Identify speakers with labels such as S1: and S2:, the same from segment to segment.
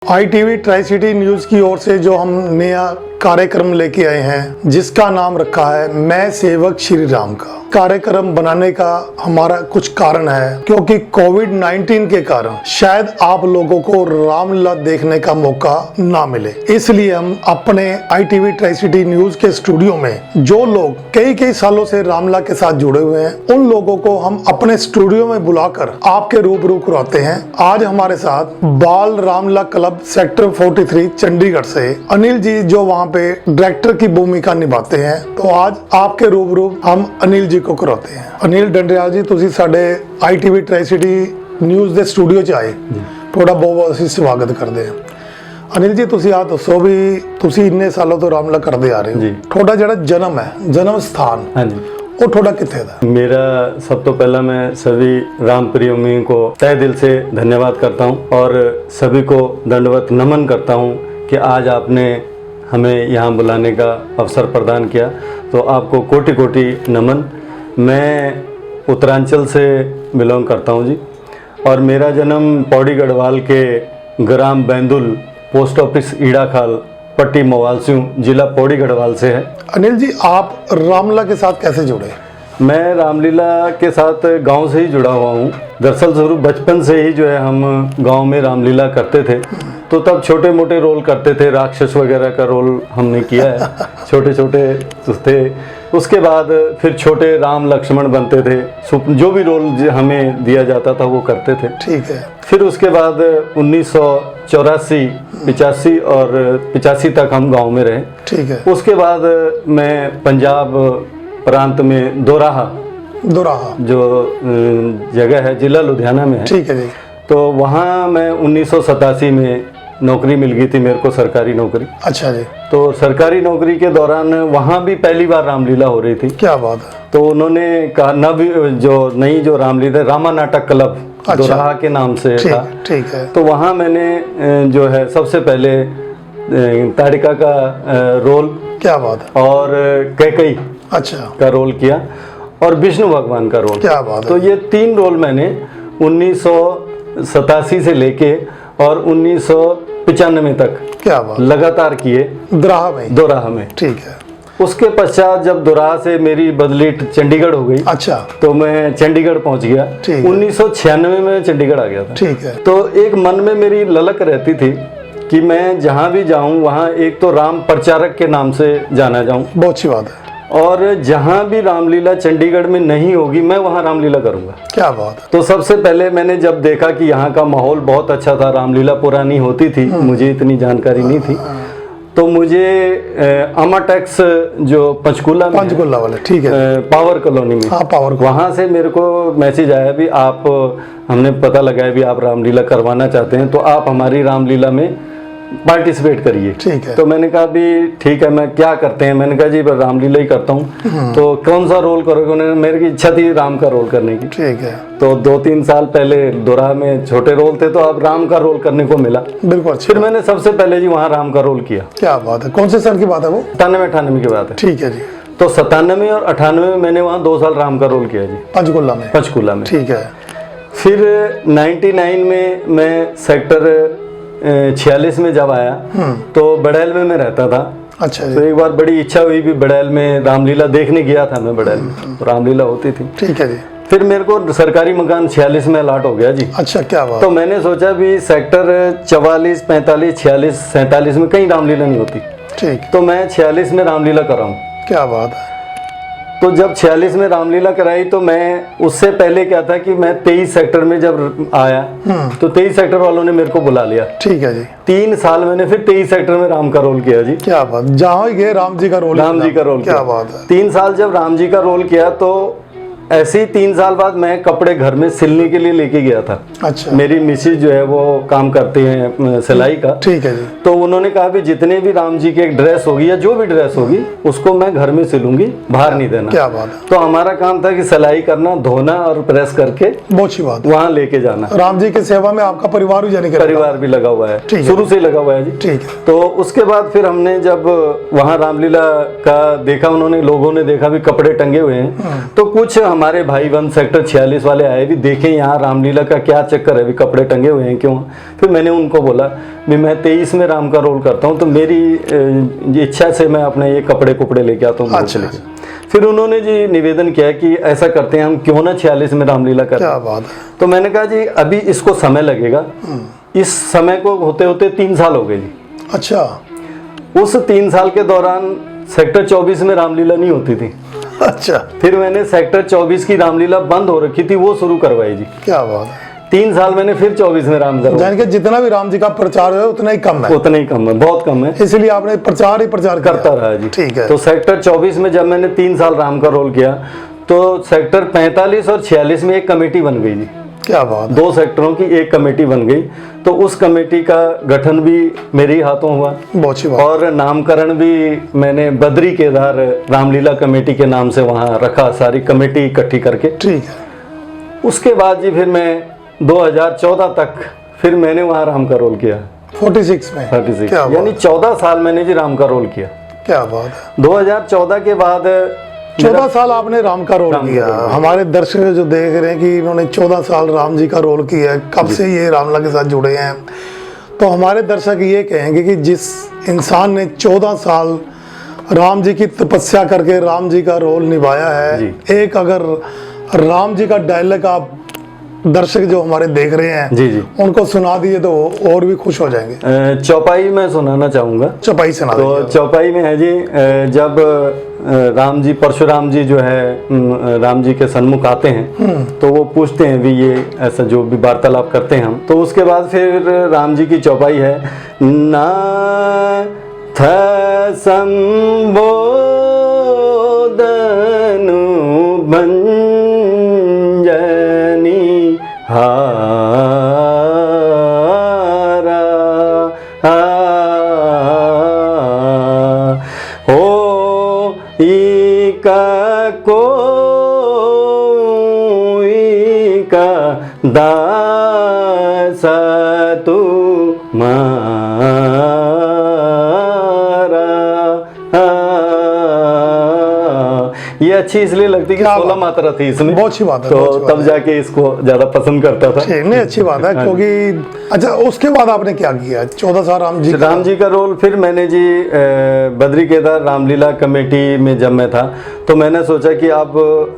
S1: ITV tri city news की ओर से जो हम नया कार्यक्रम लेके आए हैं जिसका नाम रखा है मैं सेवक श्री राम का। कार्यक्रम बनाने का हमारा कुछ कारण है क्योंकि कोविड-19 के कारण शायद आप लोगों को रामलीला देखने का मौका ना मिले, इसलिए हम अपने ITV ट्राई सिटी न्यूज के स्टूडियो में जो लोग कई सालों से रामलीला के साथ जुड़े हुए हैं उन लोगों को हम अपने स्टूडियो में बुलाकर आपके रूबरू करवाते हैं। आज हमारे साथ बाल रामलीला क्लब सेक्टर 43 चंडीगढ़ से अनिल जी जो वहाँ पे डायरेक्टर की भूमिका निभाते हैं, तो आज आपके रूबरू हम अनिल जी को करवाते हैं। अनिल डंडरियाल जी, तुसी साडे ITV ट्राई सिटी न्यूज़ ਦੇ स्टूडियो 'ਚ ਆਏ, ਤੁਹਾਡਾ ਬਹੁਤ ਅਸੀਂ ਸਵਾਗਤ ਕਰਦੇ ਹਾਂ। ਅਨਿਲ ਜੀ, ਤੁਸੀਂ ਆ ਦੱਸੋ ਵੀ ਤੁਸੀਂ ਇੰਨੇ ਸਾਲਾਂ ਤੋਂ ਰਾਮਲੀਲਾ ਕਰਦੇ ਆ ਰਹੇ ਹੋ, ਤੁਹਾਡਾ ਜਿਹੜਾ ਜਨਮ ਹੈ, ਜਨਮ ਸਥਾਨ वो थोड़ा कितने था?
S2: मेरा सब तो पहला मैं सभी राम प्रेमियों को तहे दिल से धन्यवाद करता हूं और सभी को दंडवत नमन करता हूं कि आज आपने हमें यहाँ बुलाने का अवसर प्रदान किया, तो आपको कोटि कोटि नमन। मैं उत्तरांचल से बिलोंग करता हूँ जी, और मेरा जन्म पौड़ी गढ़वाल के ग्राम बैंदुल पोस्ट ऑफिस ईड़ाखाल पट्टी मोवालसियों जिला पौड़ी गढ़वाल से है।
S1: अनिल जी, आप रामलीला के साथ कैसे जुड़े?
S2: मैं रामलीला के साथ गांव से ही जुड़ा हुआ हूँ। दरअसल शुरू बचपन से ही जो है हम गांव में रामलीला करते थे, तो तब छोटे मोटे रोल करते थे, राक्षस वगैरह का रोल हमने किया है, छोटे छोटे थे। उसके बाद फिर छोटे राम लक्ष्मण बनते थे, जो भी रोल हमें दिया जाता था वो करते थे।
S1: ठीक है।
S2: फिर उसके बाद 1984, 85 और 85 तक हम गांव में रहे।
S1: ठीक है।
S2: उसके बाद मैं पंजाब प्रांत में दोराहा जो जगह है जिला लुधियाना में है।
S1: ठीक है जी।
S2: तो वहाँ मैं 1987 में नौकरी मिल गई थी मेरे को, सरकारी नौकरी।
S1: अच्छा जी।
S2: तो सरकारी नौकरी के दौरान वहाँ भी पहली बार रामलीला हो रही थी।
S1: क्या बात है।
S2: तो उन्होंने कहा जो रामलीला रामा नाटक क्लब दोराहा के नाम से था।
S1: ठीक है।
S2: तो वहाँ मैंने जो है सबसे पहले ताड़िका का रोल, क्या बात है, और कैकई का रोल किया, और विष्णु भगवान का रोल।
S1: क्या बात है।
S2: तो ये 3 रोल मैंने 1987 से लेके और 1995 तक
S1: क्या बात
S2: लगातार किए दोराहा में।
S1: ठीक है।
S2: उसके पश्चात जब दोराहा से मेरी बदली चंडीगढ़ हो गई,
S1: अच्छा, तो
S2: मैं चंडीगढ़ पहुंच गया। 1996 में चंडीगढ़ आ गया था।
S1: ठीक है।
S2: तो एक मन में मेरी ललक रहती थी कि मैं जहाँ भी जाऊँ वहाँ एक तो राम प्रचारक के नाम से जाना जाऊँ।
S1: बहुत अच्छी बात है।
S2: और जहाँ भी रामलीला चंडीगढ़ में नहीं होगी मैं वहाँ रामलीला करूँगा।
S1: क्या बात है। तो
S2: सबसे पहले मैंने जब देखा कि यहाँ का माहौल बहुत अच्छा था, रामलीला पुरानी होती थी, मुझे इतनी जानकारी नहीं थी, तो मुझे अमाटेक्स जो पंचकूला
S1: वाले, ठीक है,
S2: पावर कॉलोनी में,
S1: हाँ, पावर,
S2: वहाँ से मेरे को मैसेज आया भी आप, हमने पता लगाया भी आप रामलीला करवाना चाहते हैं, तो आप हमारी रामलीला में पार्टिसिपेट करिए।
S1: ठीक है।
S2: तो मैंने कहा भी ठीक है, मैं क्या करते हैं? मैंने कहा जी रामलीला ही करता हूँ। तो कौन सा रोल करोगे? उन्होंने, मेरी इच्छा थी राम का रोल करने की।
S1: ठीक है।
S2: तो 2-3 साल पहले दोराहा में छोटे रोल थे, तो अब राम का रोल करने को मिला।
S1: बिल्कुल।
S2: फिर मैंने सबसे पहले जी वहाँ राम का रोल किया।
S1: क्या बात है। कौन से साल की बात है वो?
S2: 97-98 की बात है।
S1: ठीक है जी।
S2: तो 97 और 98 में मैंने वहाँ 2 साल राम का रोल किया जी, पंचकूला में।
S1: ठीक है।
S2: फिर 99 में मैं सेक्टर 46 में जब आया, तो बड़ैल में मैं रहता था।
S1: अच्छा जी।
S2: तो एक बार बड़ी इच्छा हुई भी बड़ैल में रामलीला देखने गया था मैं, बड़ैल में तो रामलीला होती थी।
S1: ठीक है जी।
S2: फिर मेरे को सरकारी मकान 46 में अलॉट हो गया जी।
S1: अच्छा, क्या बात।
S2: तो मैंने सोचा भी सेक्टर 44, 45, 46, 47 में कहीं रामलीला नहीं होती।
S1: ठीक।
S2: तो मैं 46 में रामलीला कराऊं।
S1: क्या बात है।
S2: तो जब 46 में रामलीला कराई, तो मैं उससे पहले क्या था कि मैं 23 सेक्टर में जब आया, तो 23 सेक्टर वालों ने मेरे को बुला लिया।
S1: ठीक है जी।
S2: 3 साल मैंने फिर 23 सेक्टर में राम का रोल किया जी।
S1: क्या बात। जहाँ गए राम जी का रोल क्या बात है।
S2: 3 साल जब राम जी का रोल किया, तो ऐसे ही 3 साल बाद मैं कपड़े घर में सिलने के लिए लेके गया था।
S1: अच्छा।
S2: मेरी मिसेज जो है वो काम करती है सिलाई का।
S1: ठीक है जी।
S2: तो उन्होंने कहा भी जितने भी राम जी की एक ड्रेस होगी या जो भी ड्रेस होगी उसको मैं घर में सिलूंगी, बाहर नहीं देना।
S1: क्या बात है।
S2: तो हमारा काम था कि सिलाई करना, धोना और प्रेस करके
S1: बहुत अच्छी बात,
S2: वहाँ लेके जाना।
S1: राम जी की सेवा में आपका परिवार
S2: भी लगा हुआ है, शुरू से लगा हुआ है जी।
S1: ठीक है।
S2: तो उसके बाद फिर हमने जब वहाँ रामलीला का देखा, उन्होंने लोगों ने देखा भी कपड़े टंगे हुए हैं, तो कुछ हमारे भाई बंद सेक्टर 46 वाले आए भी, देखें यहाँ रामलीला का क्या चक्कर है, भी कपड़े टंगे हुए हैं क्यों। फिर मैंने उनको बोला भी मैं 23 में राम का रोल करता हूँ, तो मेरी इच्छा से मैं अपने ये कपड़े कुपड़े लेके आता हूँ।
S1: अच्छा।
S2: फिर उन्होंने जी निवेदन किया कि ऐसा करते हैं हम, क्यों ना 46 में रामलीला करें।
S1: क्या बात है।
S2: तो मैंने कहा जी अभी इसको समय लगेगा, इस समय को होते होते 3 साल हो गए जी।
S1: अच्छा।
S2: उस 3 साल के दौरान सेक्टर 24 में रामलीला नहीं होती थी।
S1: अच्छा।
S2: फिर मैंने सेक्टर 24 की रामलीला बंद हो रखी थी, वो शुरू करवाई जी।
S1: क्या बात है।
S2: 3 साल मैंने फिर 24 में राम करवाया।
S1: यानी कि जितना भी राम जी का प्रचार है उतना ही कम है।
S2: उतना ही कम है, बहुत कम है,
S1: इसलिए आपने प्रचार ही प्रचार
S2: करता रहा जी।
S1: ठीक है।
S2: तो सेक्टर 24 में जब मैंने 3 साल राम का रोल किया, तो सेक्टर 45 और 46 में एक कमेटी बन गई जी।
S1: क्या बात है।
S2: 2 सेक्टरों की एक कमेटी बन गई, तो उस कमेटी का गठन भी मेरे ही हाथों हुआ।
S1: बहुत अच्छी बात।
S2: और नामकरण भी मैंने बद्री केदार रामलीला कमेटी के नाम से वहाँ रखा, सारी कमेटी इकट्ठी करके।
S1: ठीक है।
S2: उसके बाद जी फिर मैं 2014 तक फिर मैंने वहाँ राम का रोल किया।
S1: 46 में।
S2: 36
S1: क्या बात
S2: यानी 14 साल मैंने जी राम का रोल किया।
S1: क्या बात है।
S2: 2014 के बाद
S1: 14 साल आपने राम का रोल किया। हमारे दर्शक जो देख रहे हैं कि इन्होंने 14 साल राम जी का रोल किया है, कब से ये रामलीला के साथ जुड़े हैं, तो हमारे दर्शक ये कहेंगे कि जिस इंसान ने 14 साल राम जी की तपस्या करके राम जी का रोल निभाया है, एक अगर राम जी का डायलॉग आप दर्शक जो हमारे देख रहे हैं
S2: जी जी
S1: उनको सुना दिए तो और भी खुश हो जाएंगे।
S2: चौपाई में सुनाना चाहूंगा।
S1: चौपाई सुना
S2: तो
S1: दीजिए।
S2: चौपाई में है जी, जब राम जी परशुराम जी जो है राम जी के सन्मुख आते हैं, तो वो पूछते हैं भी ये ऐसा जो भी वार्तालाप करते हैं हम, तो उसके बाद फिर राम जी की चौपाई है। ना था संबोधनु भंजनी हारा हो इका को इका दास तू ये अच्छी इसलिए लगती कि 16 मात्रा थी इसमें।
S1: बहुत अच्छी बात है।
S2: तो तब जाके इसको ज्यादा पसंद करता था।
S1: नहीं, अच्छी बात है, क्योंकि अच्छा उसके बाद आपने क्या किया 14 साल राम जी
S2: का रोल? फिर मैंने जी बद्री केदार रामलीला कमेटी में जब मैं था, तो मैंने सोचा कि अब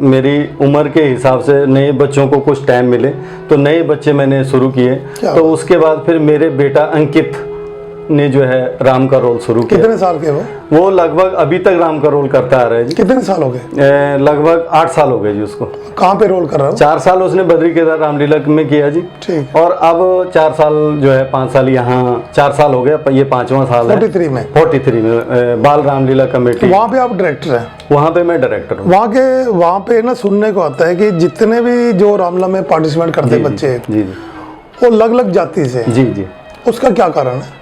S2: मेरी उम्र के हिसाब से नए बच्चों को कुछ टाइम मिले, तो नए बच्चे मैंने शुरू किए। तो उसके बाद फिर मेरे बेटा अंकित ने जो है राम का रोल शुरू किया।
S1: कितने साल के
S2: वो लगभग अभी तक राम का रोल करता आ रहा है जी।
S1: कितने साल हो गए?
S2: लगभग 8 साल हो गए जी उसको।
S1: कहाँ पे रोल कर रहा है?
S2: 4 साल उसने बद्री केदार रामलीला में किया जी।
S1: ठीक।
S2: और अब 4 साल जो है 5 साल यहाँ 4 साल हो गया, ये 5वां साल है। 43 में बाल रामलीला कमेटी।
S1: वहाँ पे आप डायरेक्टर हैं?
S2: वहाँ पे मैं डायरेक्टर हूँ।
S1: वहाँ पे ना सुनने को आता है कि जितने भी जो रामलीला में पार्टिसिपेट करते हैं बच्चे,
S2: जी जी,
S1: वो अलग अलग जाति से।
S2: जी जी।
S1: उसका क्या कारण है?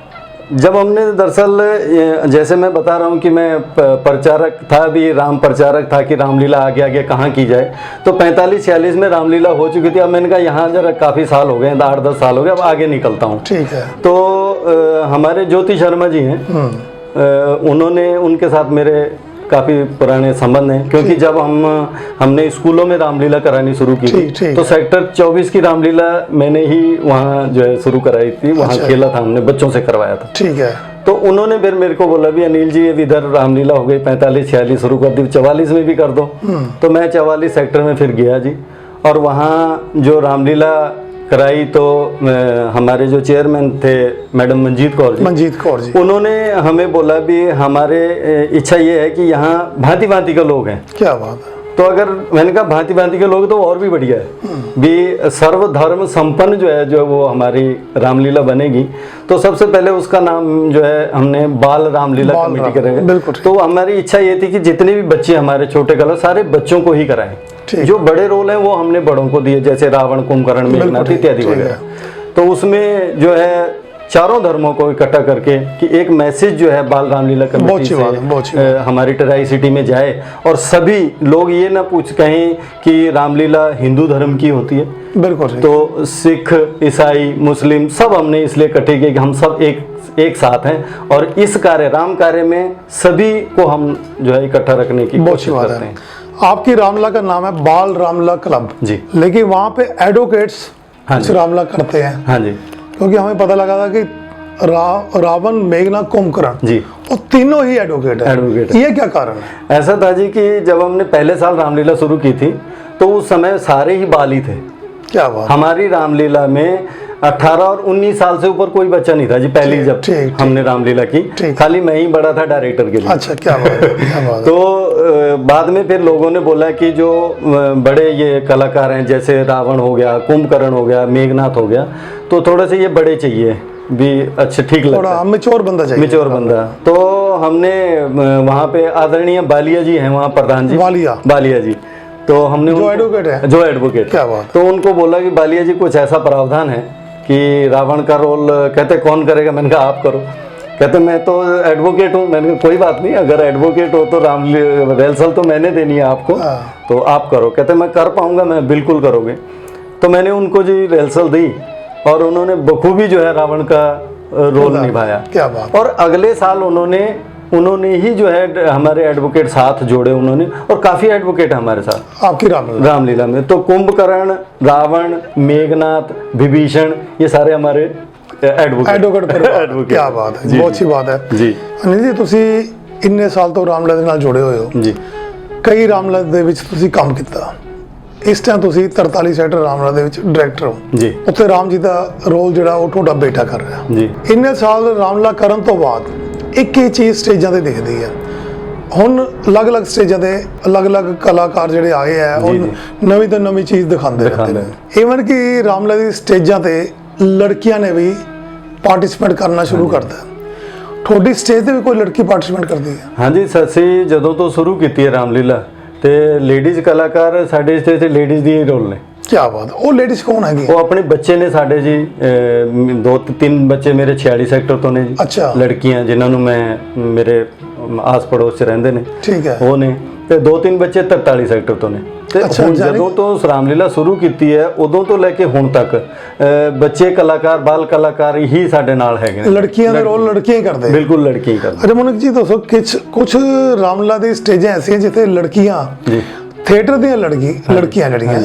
S2: जब हमने दरअसल जैसे मैं बता रहा हूँ कि मैं प्रचारक था, भी राम प्रचारक था कि रामलीला आगे आगे कहाँ की जाए, तो 45-46 में रामलीला हो चुकी थी। अब मैंने कहा यहाँ जरा काफ़ी साल हो गए, 8-10 साल हो गए, अब आगे निकलता हूँ।
S1: ठीक है।
S2: तो हमारे ज्योति शर्मा जी हैं, उन्होंने उनके साथ मेरे काफ़ी पुराने संबंध हैं, क्योंकि जब हमने स्कूलों में रामलीला करानी शुरू की थी, तो सेक्टर 24 की रामलीला मैंने ही वहाँ जो है शुरू कराई थी। वहाँ खेला था हमने, बच्चों से करवाया था।
S1: ठीक है।
S2: तो उन्होंने फिर मेरे को बोला भी अनिल जी ये इधर रामलीला हो गई, 45-46 शुरू कर दी, 44 में भी कर दो। तो मैं 44 सेक्टर में फिर गया जी, और वहाँ जो रामलीला कराई, तो हमारे जो चेयरमैन थे मैडम मंजीत कौर जी, उन्होंने हमें बोला भी हमारे इच्छा ये है कि यहाँ भांति भांति के लोग हैं।
S1: क्या बात है।
S2: तो अगर मैंने कहा भांति भांति के लोग तो और भी बढ़िया है, भी सर्वधर्म संपन्न जो है जो वो हमारी रामलीला बनेगी, तो सबसे पहले उसका नाम जो है हमने बाल रामलीला कमेटी करेंगे। तो हमारी इच्छा ये थी कि जितने भी बच्चे हमारे छोटे कलर सारे बच्चों को ही कराएं। जो बड़े रोल हैं वो हमने बड़ों को दिए, जैसे रावण, कुंभकर्ण, मेघनाथ इत्यादि वगैरह। तो उसमें जो है चारों धर्मों को इकट्ठा करके कि एक मैसेज जो है बाल रामलीला कमेटी से हमारी ट्राई सिटी में जाए, और सभी लोग ये ना पूछ कहें कि रामलीला हिंदू धर्म की होती है।
S1: बिल्कुल।
S2: तो सिख, ईसाई, मुस्लिम सब हमने इसलिए इकट्ठे किए कि हम सब एक साथ हैं, और इस कार्य राम कार्य में सभी को हम जो है इकट्ठा रखने की कोशिश करते हैं।
S1: आपकी रामलला का नाम है बाल रामलला क्लब
S2: जी।
S1: लेकिन वहाँ पे एडवोकेट्स
S2: हाँ
S1: कुछ
S2: जी।
S1: रामलला करते हैं,
S2: हाँ जी
S1: क्योंकि हमें पता लगा था कि रावण, मेघना, कुंभकर्ण
S2: जी
S1: वो तीनों ही एडवोकेट है।
S2: एडवोकेट है।
S1: ये क्या कारण है?
S2: ऐसा था जी कि जब हमने पहले साल रामलीला शुरू की थी तो उस समय सारे ही बाली थे।
S1: क्या बात?
S2: हमारी रामलीला में 18 और 19 साल से ऊपर कोई बच्चा नहीं था जी। पहली जब
S1: ठीक।
S2: हमने रामलीला की
S1: ठीक।
S2: खाली मैं ही बड़ा था डायरेक्टर के लिए।
S1: अच्छा, क्या बात है, क्या बात है।
S2: तो बाद में फिर लोगों ने बोला कि जो बड़े ये कलाकार हैं जैसे रावण हो गया, कुंभकर्ण हो गया, मेघनाथ हो गया, तो थोड़े से ये बड़े चाहिए भी, अच्छा ठीक लगता
S1: थोड़ा
S2: है,
S1: मिच्योर बंदा चाहिए।
S2: मिच्योर बंदा। तो हमने वहाँ पे आदरणीय बालिया जी हैं वहाँ प्रधान जी, बालिया जी, तो हमने
S1: जो एडवोकेट है,
S2: जो एडवोकेट,
S1: क्या बात।
S2: तो उनको बोला कि बालिया जी कुछ ऐसा प्रावधान है कि रावण का रोल, कहते कौन करेगा? मैंने कहा आप करो। कहते मैं तो एडवोकेट हूँ। मैंने कहा कोई बात नहीं, अगर एडवोकेट हो तो रिहर्सल तो मैंने देनी है आपको, तो आप करो। कहते मैं कर पाऊंगा। मैं बिल्कुल करोगे। तो मैंने उनको जी रिहर्सल दी और उन्होंने बखूबी जो है रावण का रोल निभाया।
S1: क्या बात।
S2: और अगले साल उन्होंने ही जो है हमारे एडवोकेट साथ जोड़े उन्होंने, और काफी एडवोकेट हमारे साथ
S1: आपकी
S2: रामलीला में। तो कुंभकर्ण, रावण, मेघनाथ, विभीषण, ये सारे हमारे एडवोकेट।
S1: क्या बात है, बहुत अच्छी बात है
S2: ਜੀ।
S1: ਅਨਿਲ ਜੀ, ਤੁਸੀਂ ਇੰਨੇ ਸਾਲ ਤੋਂ ਰਾਮਲੀਲਾ ਦੇ ਨਾਲ ਜੁੜੇ ਹੋਏ ਹੋ
S2: ਜੀ।
S1: ਕਈ ਰਾਮਲੀਲਾ ਦੇ ਵਿੱਚ ਤੁਸੀਂ ਕੰਮ ਕੀਤਾ। ਇਸ ਟਾਈਮ ਤੁਸੀਂ 43 ਸੈਕਟਰ ਰਾਮਲੀਲਾ ਦੇ ਵਿੱਚ ਡਾਇਰੈਕਟਰ ਹੋ
S2: ਜੀ।
S1: ਉੱਥੇ ਰਾਮ ਜੀ ਦਾ ਰੋਲ ਜਿਹੜਾ ਉਹ ਤੁਹਾਡਾ ਬੇਟਾ ਕਰ ਰਿਹਾ
S2: ਜੀ।
S1: ਇੰਨੇ ਸਾਲ ਰਾਮਲੀਲਾ ਕਰਨ ਤੋਂ ਬਾਅਦ ਇੱਕ ਹੀ ਚੀਜ਼ ਸਟੇਜਾਂ ਤੇ ਦਿਖਦੀ ਹੈ। ਹੁਣ ਅਲੱਗ-ਅਲੱਗ ਸਟੇਜਾਂ ਤੇ ਅਲੱਗ-ਅਲੱਗ ਕਲਾਕਾਰ ਜਿਹੜੇ ਆਏ ਆ ਉਹ ਨਵੀਂ ਤੋਂ ਨਵੀਂ ਚੀਜ਼ ਦਿਖਾਉਂਦੇ ਰਹਿੰਦੇ ਨੇ। ਈਵਨ ਕਿ ਰਾਮਲੀਲਾ ਦੀ ਸਟੇਜਾਂ ਤੇ ਲੜਕੀਆਂ ਨੇ ਵੀ ਪਾਰਟਿਸਿਪੇਟ ਕਰਨਾ ਸ਼ੁਰੂ ਕਰਤਾ। ਤੁਹਾਡੀ ਸਟੇਜ ਤੇ ਵੀ ਕੋਈ ਲੜਕੀ ਪਾਰਟਿਸਿਪੇਟ ਕਰਦੀ ਹੈ?
S2: ਹਾਂਜੀ, ਅਸੀਂ ਜਦੋਂ ਤੋਂ ਸ਼ੁਰੂ ਕੀਤੀ ਹੈ ਰਾਮਲੀਲਾ ਤੇ ਲੇਡੀਜ਼ ਕਲਾਕਾਰ ਸਾਡੇ ਸਟੇਜ ਤੇ ਲੇਡੀਜ਼ ਦੀ ਹੀ ਰੋਲ ਨੇ।
S1: क्या बात है। वो लेडीज कौन है?
S2: ਉਹ ਆਪਣੇ ਬੱਚੇ ਨੇ ਸਾਡੇ ਜੀ, 2-3 ਬੱਚੇ ਮੇਰੇ 46 ਸੈਕਟਰ ਤੋਂ ਨੇ ਜੀ।
S1: ਅੱਛਾ।
S2: ਲੜਕੀਆਂ ਜਿਨ੍ਹਾਂ ਨੂੰ ਮੈਂ ਮੇਰੇ ਆਸ ਪੜੋਸ ਚ ਰਹਿੰਦੇ ਨੇ,
S1: ठीक है।
S2: ਉਹ ਨੇ, ਤੇ 2-3 ਬੱਚੇ 43 ਸੈਕਟਰ ਤੋਂ ਨੇ। ਤੇ
S1: ਅੱਛਾ,
S2: ਹੁਣ
S1: ਜਾਨੀ-
S2: ਜਦੋਂ ਤੋਂ ਰਾਮਲੀਲਾ ਸ਼ੁਰੂ ਕੀਤੀ ਹੈ ਉਦੋਂ ਤੋਂ ਲੈ ਕੇ ਹੁਣ ਤੱਕ ਬੱਚੇ ਕਲਾਕਾਰ, ਬਾਲ ਕਲਾਕਾਰ ਹੀ ਸਾਡੇ ਨਾਲ ਹੈਗੇ ਨੇ।
S1: लड़कियां का रोल लड़कियां ही करते हैं।
S2: ਬਿਲਕੁਲ ਲੜਕੀ ਹੀ ਕਰਦੇ।
S1: अच्छा मोनिक जी, दसो कुछ रामलीला दी स्टेजां ऐसियां जिथे लड़कियां
S2: ਜੀ
S1: थिएटर दी लड़कियां ਜਿਹੜੀਆਂ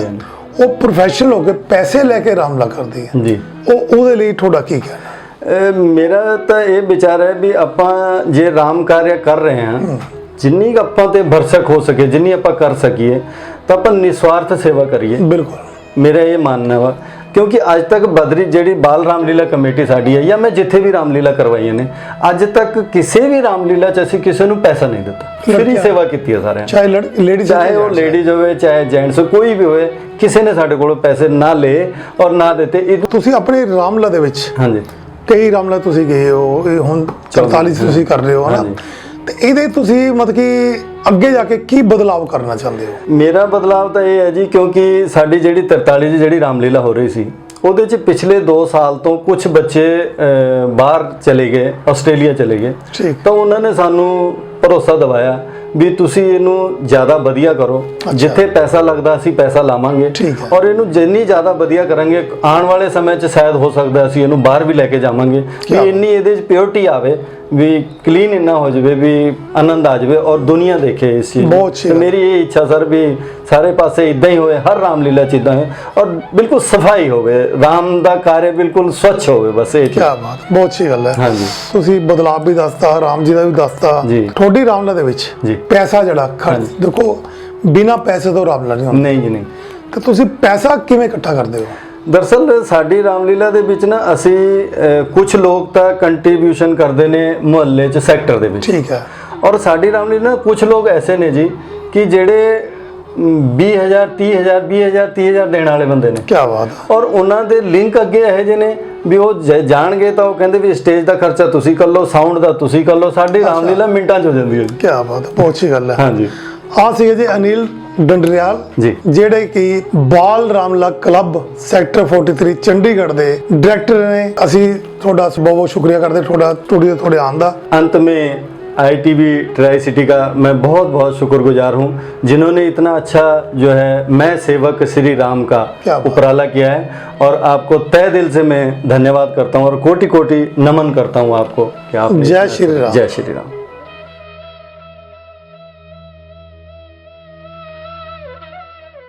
S1: ਉਹ ਪ੍ਰੋਫੈਸ਼ਨਲ ਹੋ ਕੇ ਪੈਸੇ ਲੈ ਕੇ ਰਾਮਲੀਲਾ ਕਰਦੀਆਂ।
S2: ਜੀ।
S1: ਉਹਦੇ ਲਈ ਤੁਹਾਡਾ ਕੀ ਕਹਿਣਾ?
S2: ਮੇਰਾ ਤਾਂ ਇਹ ਵਿਚਾਰ ਹੈ ਵੀ ਆਪਾਂ ਜੇ ਰਾਮ ਕਾਰਿਆ ਕਰ ਰਹੇ ਹਾਂ, ਜਿੰਨੀ ਕੁ ਆਪਾਂ ਤੇ ਭਰਸਕ ਹੋ ਸਕੇ, ਜਿੰਨੀ ਆਪਾਂ ਕਰ ਸਕੀਏ ਤਾਂ ਆਪਾਂ ਨਿਸਵਾਰਥ ਸੇਵਾ ਕਰੀਏ।
S1: ਬਿਲਕੁਲ
S2: ਮੇਰਾ ਇਹ ਮੰਨਣਾ ਵਾ, ਕਿਉਂਕਿ ਅੱਜ ਤੱਕ ਬਦਰੀ ਜਿਹੜੀ ਬਾਲ ਰਾਮਲੀਲਾ ਕਮੇਟੀ ਸਾਡੀ ਹੈ, ਜਾਂ ਮੈਂ ਜਿੱਥੇ ਵੀ ਰਾਮਲੀਲਾ ਕਰਵਾਈਆਂ ਨੇ, ਅੱਜ ਤੱਕ ਕਿਸੇ ਵੀ ਰਾਮਲੀਲਾ 'ਚ ਅਸੀਂ ਕਿਸੇ ਨੂੰ ਪੈਸਾ ਨਹੀਂ ਦਿੱਤਾ। ਫਰੀ ਸੇਵਾ ਕੀਤੀ ਹੈ ਸਾਰਿਆਂ ਨੇ,
S1: ਚਾਹੇ ਲੇਡੀਜ਼,
S2: ਚਾਹੇ ਉਹ ਲੇਡੀਜ਼ ਹੋਵੇ ਚਾਹੇ ਜੈਂਟਸ, ਕੋਈ ਵੀ ਹੋਵੇ, ਕਿਸੇ ਨੇ ਸਾਡੇ ਕੋਲੋਂ ਪੈਸੇ ਨਾ ਲਏ ਔਰ ਨਾ ਦਿੱਤੇ।
S1: ਤੁਸੀਂ ਆਪਣੀ ਰਾਮਲੀਲਾ ਦੇ ਵਿੱਚ
S2: ਹਾਂਜੀ
S1: ਕਈ ਰਾਮਲੀਲਾ ਤੁਸੀਂ ਗਏ ਹੋ, ਇਹ ਹੁਣ 44 ਤੁਸੀਂ ਕਰ ਰਹੇ ਹੋ ਹਨਾ, ਤੇ ਇਹਦੇ ਤੁਸੀਂ ਮਤਲਬ ਕਿ ਅੱਗੇ ਜਾ ਕੇ ਕੀ ਬਦਲਾਵ ਕਰਨਾ ਚਾਹੁੰਦੇ ਹੋ?
S2: ਮੇਰਾ ਬਦਲਾਵ ਤਾਂ ਇਹ ਹੈ ਜੀ, ਕਿਉਂਕਿ ਸਾਡੀ ਜਿਹੜੀ 43 ਦੀ ਜਿਹੜੀ ਰਾਮਲੀਲਾ ਹੋ ਰਹੀ ਸੀ ਉਹਦੇ 'ਚ ਪਿਛਲੇ 2 ਸਾਲ ਤੋਂ ਕੁਝ ਬੱਚੇ ਬਾਹਰ ਚਲੇ ਗਏ, ਆਸਟ੍ਰੇਲੀਆ ਚਲੇ ਗਏ।
S1: ਠੀਕ।
S2: ਤਾਂ ਉਹਨਾਂ ਨੇ ਸਾਨੂੰ ਭਰੋਸਾ ਦਿਵਾਇਆ ਵੀ ਤੁਸੀਂ ਇਹਨੂੰ ਜ਼ਿਆਦਾ ਵਧੀਆ ਕਰੋ, ਜਿੱਥੇ ਪੈਸਾ ਲੱਗਦਾ ਅਸੀਂ ਪੈਸਾ ਲਾਵਾਂਗੇ, ਔਰ ਇਹਨੂੰ ਜਿੰਨੀ ਜ਼ਿਆਦਾ ਵਧੀਆ ਕਰਾਂਗੇ ਆਉਣ ਵਾਲੇ ਸਮੇਂ 'ਚ ਸ਼ਾਇਦ ਹੋ ਸਕਦਾ ਅਸੀਂ ਇਹਨੂੰ ਬਾਹਰ ਵੀ ਲੈ ਕੇ ਜਾਵਾਂਗੇ, ਵੀ ਇੰਨੀ ਇਹਦੇ 'ਚ ਪਿਓਰਿਟੀ ਆਵੇ, ਵੀ ਕਲੀਨ ਇੰਨਾ ਹੋ ਜਾਵੇ, ਵੀ ਆਨੰਦ ਆ ਜਾਵੇ ਔਰ ਦੁਨੀਆ ਦੇਖੇ ਇਸ ਚੀਜ਼ ਨੂੰ। ਤੇ ਮੇਰੀ ਇਹ ਇੱਛਾ ਸਰ ਵੀ ਸਾਰੇ ਪਾਸੇ ਇਦਾਂ ਹੀ ਹੋਵੇ, ਹਰ ਰਾਮਲੀਲਾ 'ਚ ਇਦਾਂ ਹੋਵੇ ਔਰ ਬਿਲਕੁਲ ਸਫਾਈ ਹੋਵੇ, ਰਾਮ ਦਾ ਕਾਰਜ ਬਿਲਕੁਲ ਸਵੱਛ ਹੋਵੇ, ਬਸ ਇਹ।
S1: ਕੀ ਬਾਤ, ਬਹੁਤ ਅੱਛੀ ਗੱਲ ਹੈ।
S2: ਹਾਂਜੀ,
S1: ਤੁਸੀਂ ਬਦਲਾਵ ਵੀ ਦੱਸਤਾ, ਰਾਮ ਜੀ ਦਾ ਵੀ ਦੱਸਤਾ। ਤੁਹਾਡੀ ਰਾਮਲੀਲਾ ਦੇ ਵਿੱਚ ਪੈਸਾ ਜਿਹੜਾ ਖਰਚ, ਦੇਖੋ ਬਿਨਾ ਪੈਸੇ ਤੋਂ ਰਾਮਲੀਲਾ ਨਹੀਂ ਹੁੰਦੀ।
S2: ਨਹੀਂ ਜੀ, ਨਹੀਂ।
S1: ਤੇ ਤੁਸੀਂ ਪੈਸਾ ਕਿਵੇਂ ਇਕੱਠਾ ਕਰਦੇ ਹੋ?
S2: ਦਰਅਸਲ ਸਾਡੀ ਰਾਮਲੀਲਾ ਦੇ ਵਿੱਚ ਨਾ ਅਸੀਂ ਕੁਝ ਲੋਕ ਤਾਂ ਕੰਟਰੀਬਿਊਸ਼ਨ ਕਰਦੇ ਨੇ ਮੁਹੱਲੇ 'ਚ, ਸੈਕਟਰ ਦੇ ਵਿੱਚ।
S1: ਠੀਕ ਹੈ।
S2: ਔਰ ਸਾਡੀ ਰਾਮਲੀਲਾ ਨਾ ਕੁਝ ਲੋਕ ਐਸੇ ਨੇ ਜੀ ਕਿ ਜਿਹੜੇ 20,000 30,000 20,000 30,000 ਦੇਣ ਵਾਲੇ ਬੰਦੇ ਨੇ।
S1: ਕੀ ਬਾਤ।
S2: ਔਰ ਉਹਨਾਂ ਦੇ ਲਿੰਕ ਅੱਗੇ ਇਹੋ ਜਿਹੇ ਨੇ ਵੀ ਉਹ ਜਾਣਗੇ ਤਾਂ ਉਹ ਕਹਿੰਦੇ ਵੀ ਸਟੇਜ ਦਾ ਖਰਚਾ ਤੁਸੀਂ ਕਰ ਲਓ, ਸਾਊਂਡ ਦਾ ਤੁਸੀਂ ਕਰ ਲਓ। ਸਾਡੀ ਰਾਮਲੀਲਾ ਮਿੰਟਾਂ 'ਚ ਹੋ ਜਾਂਦੀ ਹੈ।
S1: ਕੀ ਬਾਤ, ਬਹੁਤ ਅੱਛੀ ਗੱਲ ਹੈ।
S2: ਹਾਂਜੀ।
S1: ਆ ਸੀਗੇ ਜੀ ਅਨਿਲ ਡੰਡਰਿਆਲ
S2: ਜੀ,
S1: ਜਿਹੜੇ ਕਿ ਬਾਲ ਰਾਮਲੀਲਾ ਕਲੱਬ ਸੈਕਟਰ 43 ਚੰਡੀਗੜ੍ਹ ਦੇ डायरेक्टर ਨੇ। ਅਸੀਂ ਤੁਹਾਡਾ ਬਹੁਤ ਬਹੁਤ ਸ਼ੁਕਰੀਆ ਕਰਦੇ ਤੁਹਾਡਾ ਸਟੂਡੀਓ ਤੁਹਾਡੇ ਆਉਣ ਦਾ।
S2: अंत में ITV ट्राई सिटी का मैं बहुत बहुत शुक्रगुजार हूँ, जिन्होंने इतना अच्छा जो है मैं सेवक श्री राम का उपराला किया है, और आपको तहे दिल से मैं धन्यवाद करता हूँ और कोटि कोटि नमन करता हूँ आपको कि आप।
S1: जय श्री राम।
S2: जय श्री राम।